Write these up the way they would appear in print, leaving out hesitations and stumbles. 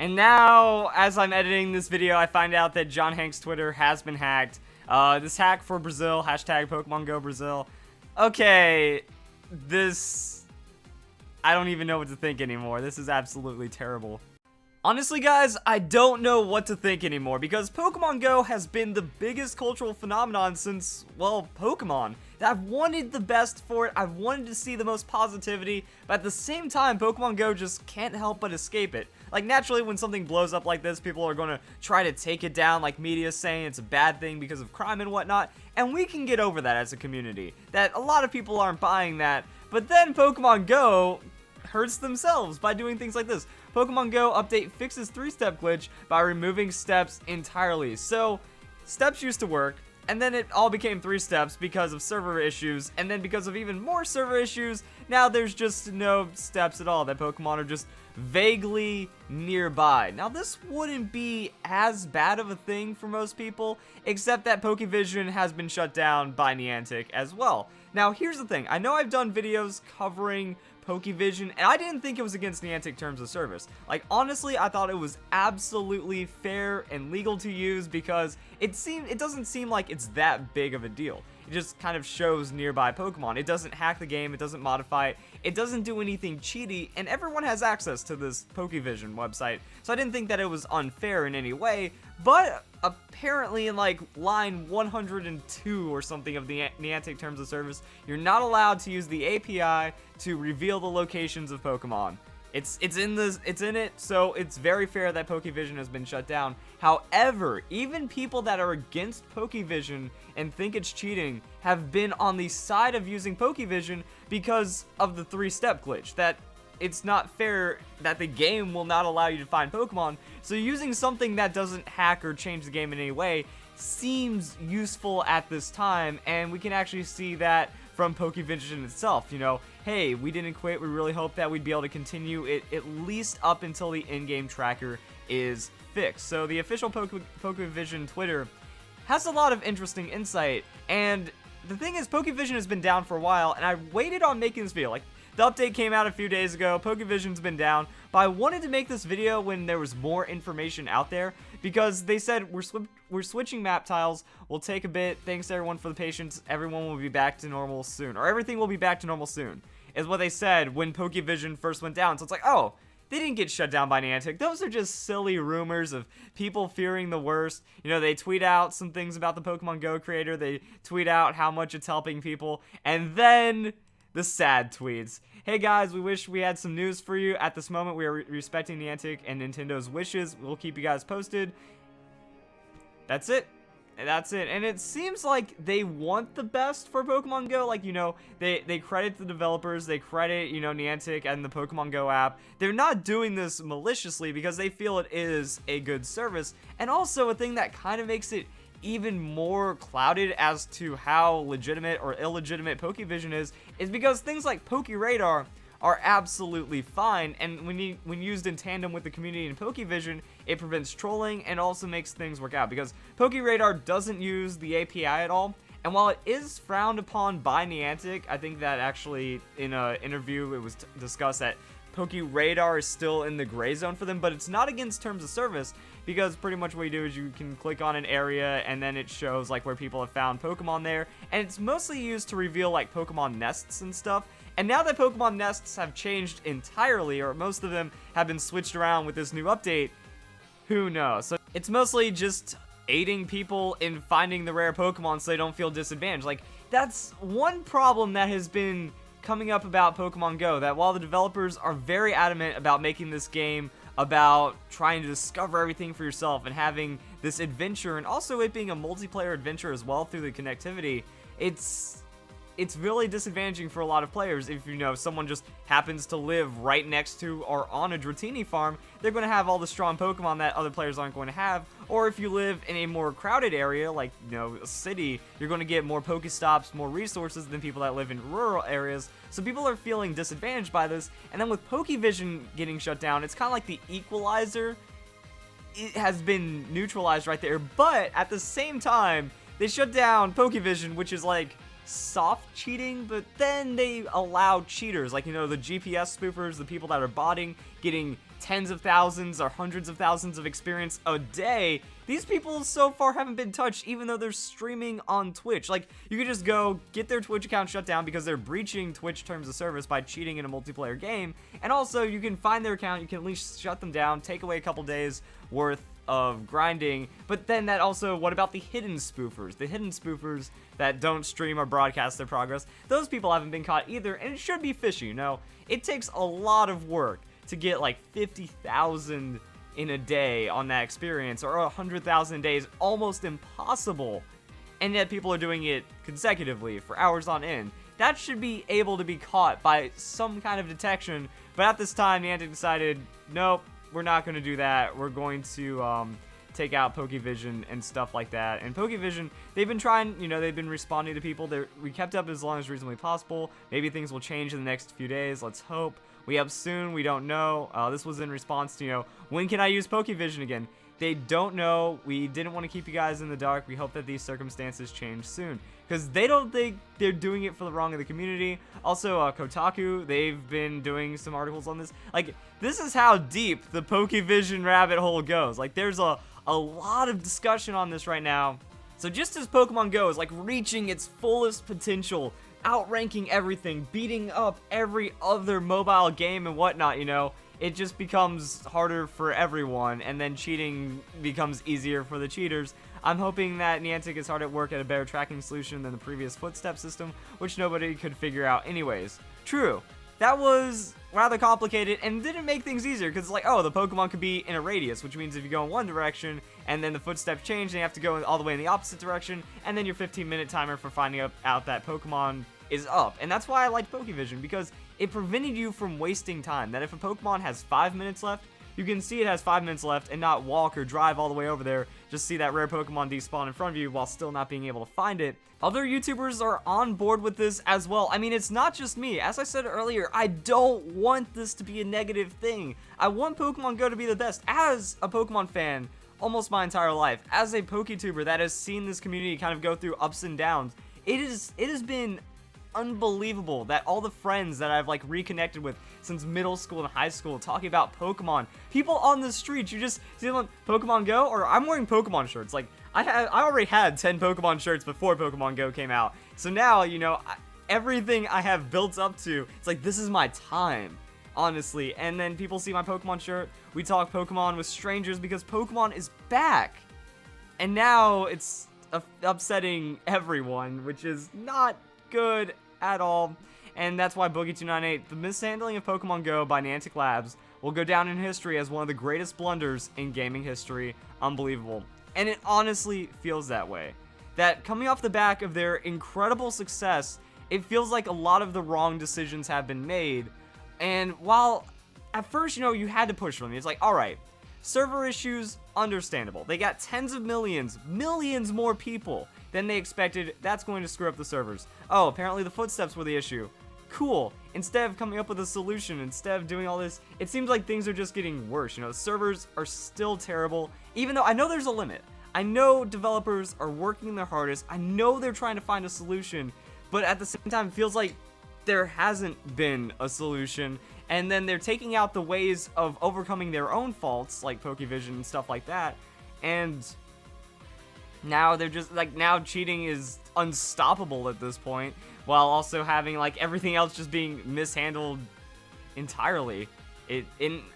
And now, as I'm editing this video, I find out that John Hank's Twitter has been hacked. This hack for Brazil, hashtag Pokemon Go Brazil. Okay, I don't even know what to think anymore. This is absolutely terrible. Honestly, guys, I don't know what to think anymore because Pokemon Go has been the biggest cultural phenomenon since, well, Pokemon. I've wanted the best for it, I've wanted to see the most positivity, but at the same time, Pokemon Go just can't help but escape it. Like, naturally, when something blows up like this, people are going to try to take it down, like media saying it's a bad thing because of crime and whatnot, and we can get over that as a community. That a lot of people aren't buying that, but then Pokemon Go hurts themselves by doing things like this. Pokemon Go update fixes 3-step glitch by removing steps entirely. So, steps used to work, and then it all became 3 steps because of server issues, and then because of even more server issues, now there's just no steps at all, that Pokemon are just vaguely nearby. Now, this wouldn't be as bad of a thing for most people, except that Pokevision has been shut down by Niantic as well. Now, here's the thing. I know I've done videos covering Pokevision, and I didn't think it was against Niantic terms of service. Like, honestly, I thought it was absolutely fair and legal to use because it doesn't seem like it's that big of a deal. It just kind of shows nearby Pokemon. It doesn't hack the game, it doesn't modify it, it doesn't do anything cheaty, and everyone has access to this Pokevision website. So I didn't think that it was unfair in any way, but apparently in like line 102 or something of the Niantic terms of service, you're not allowed to use the API to reveal the locations of Pokemon. It's in it, so it's very fair that Pokevision has been shut down. However, even people that are against Pokevision and think it's cheating have been on the side of using Pokevision because of the 3-step glitch. That it's not fair that the game will not allow you to find Pokemon, so using something that doesn't hack or change the game in any way seems useful at this time, and we can actually see that from Pokevision itself. You know, hey, we didn't quit, we really hope that we'd be able to continue it at least up until the in-game tracker is fixed. So the official Pokevision Twitter has a lot of interesting insight, and the thing is, Pokevision has been down for a while, and I waited on making this video. Like, the update came out a few days ago, Pokevision's been down, but I wanted to make this video when there was more information out there, because they said, we're switching map tiles, we'll take a bit, thanks to everyone for the patience, everyone will be back to normal soon, or everything will be back to normal soon, is what they said when Pokevision first went down. So it's like, oh, they didn't get shut down by Niantic. Those are just silly rumors of people fearing the worst. You know, they tweet out some things about the Pokemon Go creator, they tweet out how much it's helping people, and then the sad tweets. Hey guys, we wish we had some news for you. At this moment, we are respecting Niantic and Nintendo's wishes. We'll keep you guys posted. That's it. That's it. And it seems like they want the best for Pokemon Go. Like, you know, they credit the developers, they credit, you know, Niantic and the Pokemon Go app. They're not doing this maliciously because they feel it is a good service. And also a thing that kind of makes it even more clouded as to how legitimate or illegitimate Pokevision is because things like PokeRadar are absolutely fine, and when used in tandem with the community in Pokevision, it prevents trolling and also makes things work out, because PokeRadar doesn't use the API at all, and while it is frowned upon by Niantic, I think that actually in an interview it was discussed that PokeRadar is still in the gray zone for them, but it's not against terms of service, because pretty much what you do is you can click on an area and then it shows like where people have found Pokemon there, and it's mostly used to reveal like Pokemon nests and stuff. And now that Pokemon nests have changed entirely, or most of them have been switched around with this new update, who knows? So it's mostly just aiding people in finding the rare Pokemon so they don't feel disadvantaged. Like, that's one problem that has been coming up about Pokemon Go, that while the developers are very adamant about making this game about trying to discover everything for yourself and having this adventure, and also it being a multiplayer adventure as well through the connectivity, it's really disadvantaging for a lot of players. If, you know, someone just happens to live right next to or on a Dratini farm, they're going to have all the strong Pokemon that other players aren't going to have. Or if you live in a more crowded area, like, you know, a city, you're going to get more Pokestops, more resources than people that live in rural areas. So people are feeling disadvantaged by this. And then with Pokevision getting shut down, it's kind of like the equalizer. It has been neutralized right there. But at the same time, they shut down Pokevision, which is like soft cheating, but then they allow cheaters, like, you know, the GPS spoofers, the people that are botting, getting tens of thousands or hundreds of thousands of experience a day, these people so far haven't been touched, even though they're streaming on Twitch. Like, you could just go get their Twitch account shut down because they're breaching Twitch terms of service by cheating in a multiplayer game, and also you can find their account, you can at least shut them down, take away a couple days worth of grinding. But then that also, what about the hidden spoofers? The hidden spoofers that don't stream or broadcast their progress, those people haven't been caught either, and it should be fishy, you know? It takes a lot of work to get like 50,000 in a day on that experience, or 100,000 days, almost impossible. And yet people are doing it consecutively for hours on end. That should be able to be caught by some kind of detection, but at this time, Niantic decided, nope, we're not going to do that. We're going to take out Pokevision and stuff like that. And Pokevision, they've been trying, you know, they've been responding to people. We kept up as long as reasonably possible. Maybe things will change in the next few days. Let's hope. We up soon. We don't know. This was in response to, you know, when can I use Pokevision again? They don't know. We didn't want to keep you guys in the dark. We hope that these circumstances change soon, because they don't think they're doing it for the wrong of the community. Also, Kotaku, they've been doing some articles on this. Like, this is how deep the Pokevision rabbit hole goes. Like, there's a lot of discussion on this right now. So just as Pokemon Go is like reaching its fullest potential, outranking everything, beating up every other mobile game and whatnot, you know, it just becomes harder for everyone, and then cheating becomes easier for the cheaters. I'm hoping that Niantic is hard at work at a better tracking solution than the previous footstep system, which nobody could figure out anyways. True, that was rather complicated and didn't make things easier, because it's like, oh, the Pokemon could be in a radius, which means if you go in one direction and then the footsteps change, then you have to go all the way in the opposite direction, and then your 15-minute timer for finding out that Pokemon is up. And that's why I liked Pokevision, because it prevented you from wasting time. That if a Pokemon has 5 minutes left, you can see it has 5 minutes left and not walk or drive all the way over there just see that rare Pokemon despawn in front of you while still not being able to find it. Other YouTubers are on board with this as well. I mean, it's not just me. As I said earlier, I don't want this to be a negative thing. I want Pokemon Go to be the best. As a Pokemon fan almost my entire life, as a PokeTuber that has seen this community kind of go through ups and downs, it has been unbelievable that all the friends that I've like reconnected with since middle school and high school talking about Pokemon, people on the street, you just see them on Pokemon Go, or I'm wearing Pokemon shirts. Like I already had 10 Pokemon shirts before Pokemon Go came out, so now, you know, everything I have built up to, it's like, this is my time, honestly. And then people see my Pokemon shirt, we talk Pokemon with strangers because Pokemon is back, and now it's upsetting everyone, which is not good at all. And that's why Boogie298, the mishandling of Pokemon Go by Niantic Labs, will go down in history as one of the greatest blunders in gaming history. Unbelievable. And it honestly feels that way. That coming off the back of their incredible success, it feels like a lot of the wrong decisions have been made. And while at first, you know, you had to push for them, it's like, alright, server issues, understandable. They got tens of millions more people than they expected. That's going to screw up the servers. Oh, apparently the footsteps were the issue. Cool. Instead of coming up with a solution, instead of doing all this, it seems like things are just getting worse. You know, servers are still terrible, even though I know there's a limit. I know developers are working their hardest. I know they're trying to find a solution, but at the same time, it feels like there hasn't been a solution. And then they're taking out the ways of overcoming their own faults, like Pokevision and stuff like that. And now they're just, like, now cheating is unstoppable at this point, while also having, like, everything else just being mishandled entirely.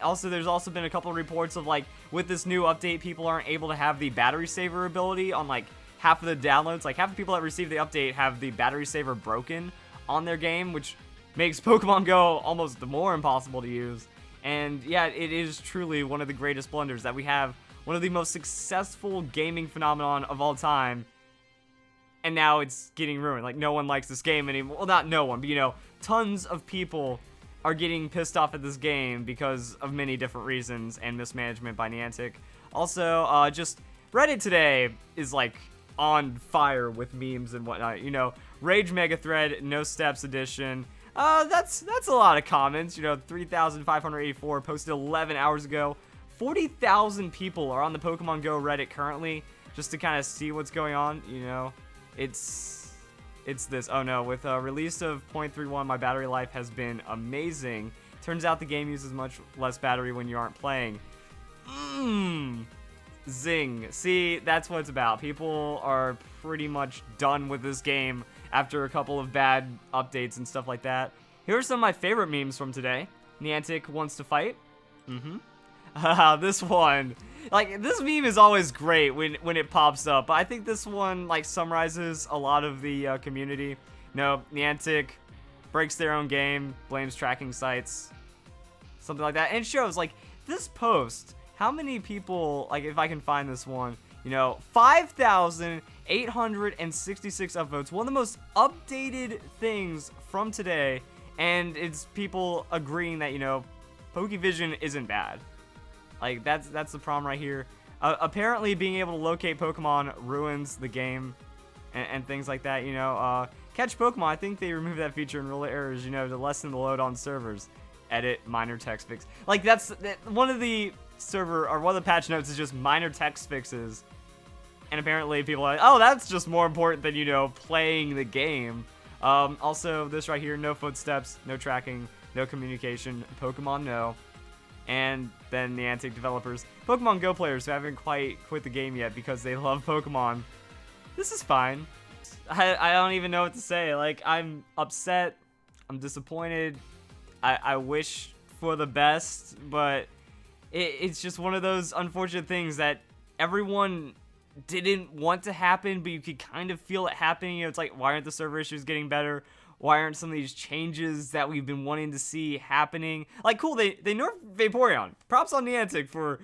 Also, there's also been a couple of reports of, like, with this new update, people aren't able to have the battery saver ability on, like, half of the downloads. Like, half the people that receive the update have the battery saver broken on their game, which makes Pokemon Go almost more impossible to use. And yeah, it is truly one of the greatest blunders that we have, one of the most successful gaming phenomenon of all time, and now it's getting ruined. Like, no one likes this game anymore. Well, not no one, but, you know, tons of people are getting pissed off at this game because of many different reasons and mismanagement by Niantic. Also, just Reddit today is, like, on fire with memes and whatnot. You know, Rage Mega Thread, No Steps Edition. That's a lot of comments. You know, 3,584 posted 11 hours ago. 40,000 people are on the Pokemon Go Reddit currently, just to kind of see what's going on. You know, it's this. Oh no, with release of 0.31, my battery life has been amazing. Turns out the game uses much less battery when you aren't playing. Zing. See, that's what it's about. People are pretty much done with this game after a couple of bad updates and stuff like that. Here are some of my favorite memes from today. Niantic wants to fight. This one. Like, this meme is always great when it pops up, but I think this one, like, summarizes a lot of the community. No, Niantic breaks their own game, blames tracking sites, something like that. And it shows, like, this post, how many people, like, if I can find this one, you know, 5,866 upvotes. One of the most updated things from today, and it's people agreeing that, you know, Pokevision isn't bad. Like, that's the problem right here. Apparently, being able to locate Pokemon ruins the game and things like that, you know. Catch Pokemon, I think they removed that feature in rule errors, you know, to lessen the load on servers. Edit, minor text fix. Like, that's one of the server, or one of the patch notes is just minor text fixes. And apparently people are like, oh, that's just more important than, you know, playing the game. Also, this right here, no footsteps, no tracking, no communication, Pokemon no. And then Niantic developers, Pokemon Go players who haven't quite quit the game yet because they love Pokemon. This is fine. I don't even know what to say. Like, I'm upset. I'm disappointed. I wish for the best, but it's just one of those unfortunate things that everyone didn't want to happen, but you could kind of feel it happening. You know, it's like, why aren't the server issues getting better? Why aren't some of these changes that we've been wanting to see happening? Like, cool, they nerfed Vaporeon. Props on Niantic for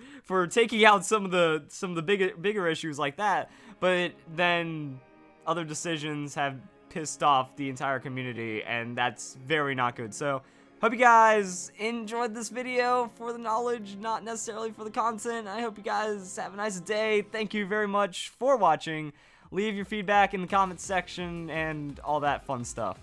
taking out some of the bigger issues like that. But then other decisions have pissed off the entire community, and that's very not good. So, hope you guys enjoyed this video for the knowledge, not necessarily for the content. I hope you guys have a nice day. Thank you very much for watching. Leave your feedback in the comments section and all that fun stuff.